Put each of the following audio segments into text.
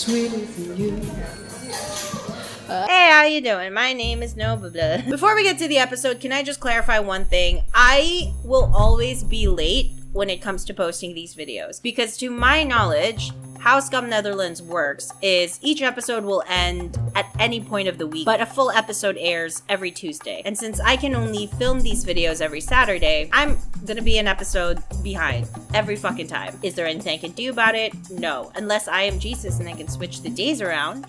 sweeter than you. Hey, how you doing? My name is Nobla. Before we get to the episode, can I just clarify one thing? I will always be late when it comes to posting these videos, because to my knowledge, how Skam Netherlands works is each episode will end at any point of the week, but a full episode airs every Tuesday. And since I can only film these videos every Saturday, I'm gonna be an episode behind every fucking time. Is there anything I can do about it? No. Unless I am Jesus and I can switch the days around.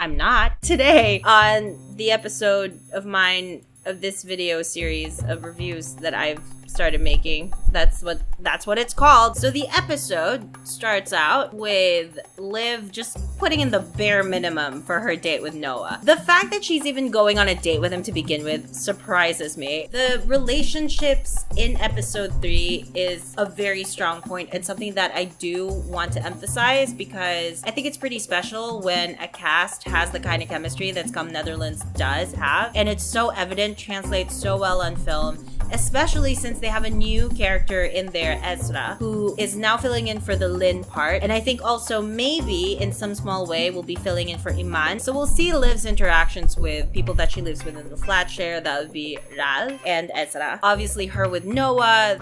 I'm not. Today, on the episode of mine of this video series of reviews that I've started making, that's what it's called. So the episode starts out with Liv just putting in the bare minimum for her date with Noah. The fact that she's even going on a date with him to begin with surprises me. The relationships in episode 3 is a very strong point and something that I do want to emphasize, because I think it's pretty special when a cast has the kind of chemistry that Skam Netherlands does have, and it's so evident, translates so well on film, especially since they have a new character in there, Ezra, who is now filling in for the Lynn part, and I think also maybe in some small way will be filling in for Iman. So we'll see Liv's interactions with people that she lives with in the flat share. That would be Ral and Ezra. Obviously her with Noah.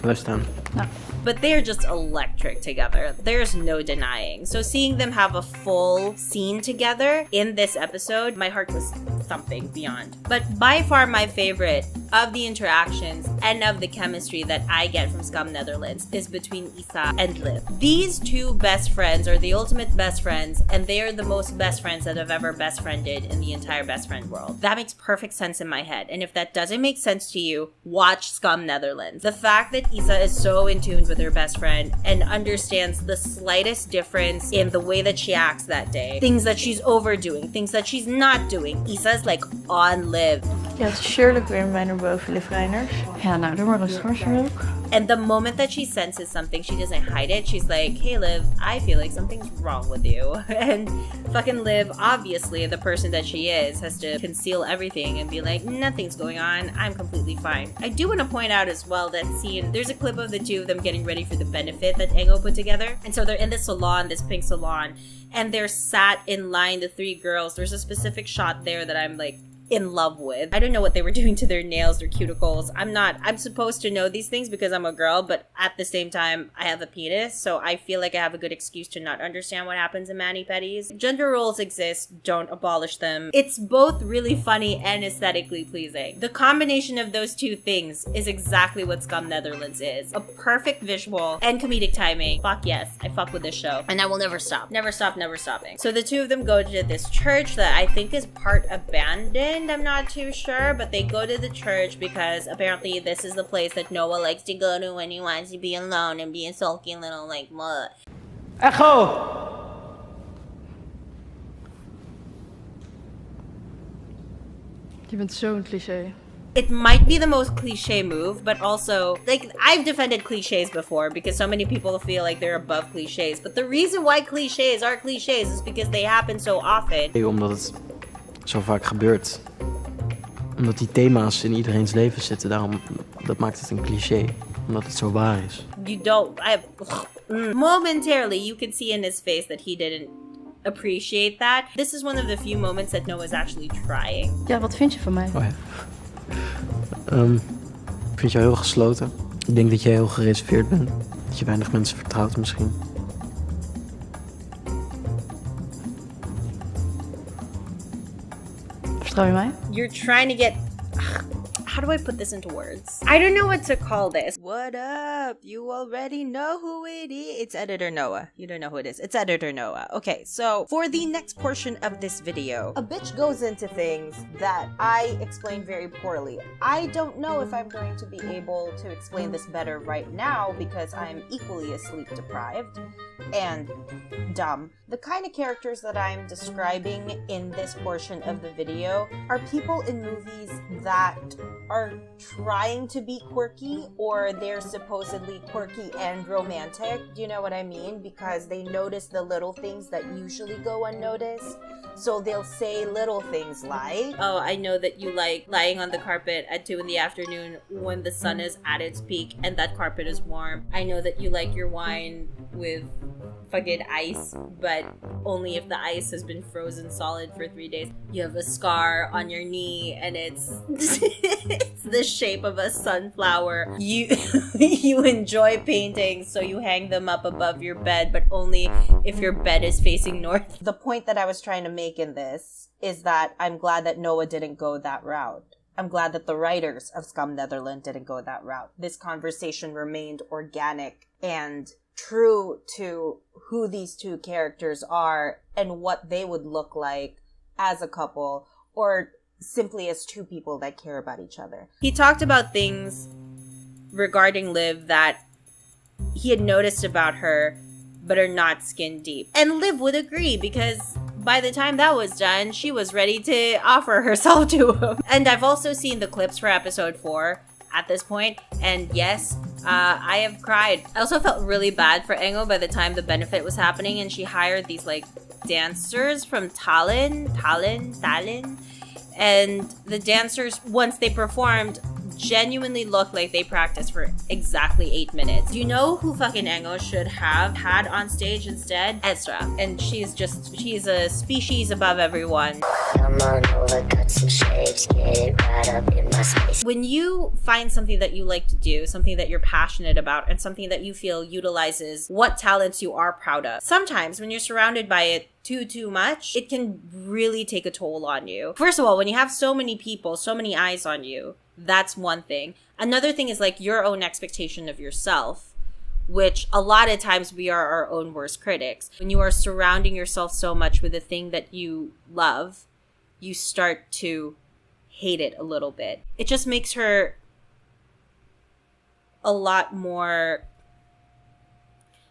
Blijf staan. No. But they're just electric together. There's no denying. So seeing them have a full scene together in this episode, my heart was thumping beyond. But by far my favorite of the interactions and of the chemistry that I get from Skam Netherlands is between Isa and Liv. These two best friends are the ultimate best friends, and they are the most best friends that have ever best friended in the entire best friend world. That makes perfect sense in my head. And if that doesn't make sense to you, watch Skam Netherlands. The fact that Isa is so in tune with her best friend and understands the slightest difference in the way that she acts that day, things that she's overdoing, things that she's not doing. Isa's like on Liv. Ja, het is Shirley weer mij naar boven, Liv Reiners. Ja, nou, doe maar rustig hoor, Shirley. And the moment that she senses something, she doesn't hide it. She's like, hey Liv, I feel like something's wrong with you. And fucking Liv, obviously the person that she is, has to conceal everything and be like, nothing's going on, I'm completely fine. I do want to point out as well that scene, there's a clip of the two of them getting ready for the benefit that Ego put together. And so they're in this salon, this pink salon, and they're sat in line, the three girls. There's a specific shot there that I'm like, in love with. I don't know what they were doing to their nails, their cuticles. I'm supposed to know these things because I'm a girl, but at the same time, I have a penis, so I feel like I have a good excuse to not understand what happens in mani-pedis. Gender roles exist, don't abolish them. It's both really funny and aesthetically pleasing. The combination of those two things is exactly what Skam Netherlands is. A perfect visual and comedic timing. Fuck yes, I fuck with this show. And I will never stop. Never stop, never stopping. So the two of them go to this church that I think is part abandoned. I'm not too sure, but they go to the church because apparently this is the place that Noah likes to go to when he wants to be alone and be a sulky little like mutt. Echo! Je bent zo'n cliché. It might be the most cliche move, but also, like, I've defended cliches before because so many people feel like they're above cliches. But the reason why cliches are cliches is because they happen so often. Omdat het zo vaak gebeurt. Omdat die thema's in iedereen's leven zitten. Daarom, dat maakt het een cliché. Omdat het zo waar is. Momentarily, you could see in his face that he didn't appreciate that. This is one of the few moments that Noah's actually trying. Ja, wat vind je van mij? Oh ja. Ik vind jou heel gesloten. Ik denk dat jij heel gereserveerd bent. Dat je weinig mensen vertrouwt misschien. Vertrouw je mij? You're trying to get... How do I put this into words? I don't know what to call this. What up? You already know who it is. It's Editor Noah. You don't know who it is. It's Editor Noah. Okay, so for the next portion of this video, a bitch goes into things that I explain very poorly. I don't know if I'm going to be able to explain this better right now because I'm equally as sleep deprived and dumb. The kind of characters that I'm describing in this portion of the video are people in movies that are trying to be quirky, or they're supposedly quirky and romantic. Do you know what I mean? Because they notice the little things that usually go unnoticed. So they'll say little things like, "Oh, I know that you like lying on the carpet at 2 in the afternoon when the sun is at its peak and that carpet is warm. I know that you like your wine with fucking ice, but only if the ice has been frozen solid for 3 days. You have a scar on your knee and it's it's the shape of a sunflower. You enjoy paintings, so you hang them up above your bed, but only if your bed is facing north." The point that I was trying to make in this is that I'm glad that Noah didn't go that route. I'm glad that the writers of Skam Netherlands didn't go that route. This conversation remained organic and true to who these two characters are and what they would look like as a couple, or simply as two people that care about each other. He talked about things regarding Liv that he had noticed about her but are not skin deep. And Liv would agree, because by the time that was done, she was ready to offer herself to him. And I've also seen the clips for episode 4 at this point, and yes, I have cried. I also felt really bad for Engo by the time the benefit was happening and she hired these like dancers from Tallinn, and the dancers, once they performed, genuinely looked like they practiced for exactly 8 minutes. You know who fucking Engo should have had on stage instead? Ezra. And she's a species above everyone. Come on over, cut some shapes, get it right up in my space. When you find something that you like to do, something that you're passionate about, and something that you feel utilizes what talents you are proud of, sometimes when you're surrounded by it too much, it can really take a toll on you. First of all, when you have so many people, so many eyes on you, that's one thing. Another thing is like your own expectation of yourself, which a lot of times we are our own worst critics. When you are surrounding yourself so much with the thing that you love, you start to hate it a little bit. It just makes her a lot more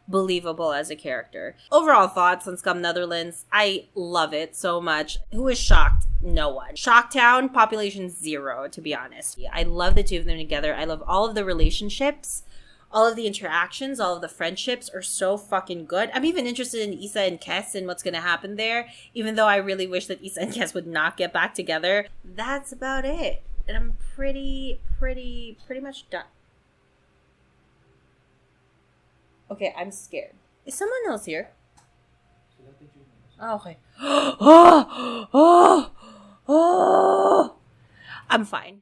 believable as a character. Overall thoughts on Skam Netherlands, I love it so much. Who is shocked? No one. Shocktown, population 0, to be honest. I love the two of them together. I love all of the relationships, all of the interactions, all of the friendships are so fucking good. I'm even interested in Isa and Kes and what's gonna happen there, even though I really wish that Isa and Kes would not get back together. That's about it. And I'm pretty much done. Okay, I'm scared. Is someone else here? Oh, okay. I'm fine.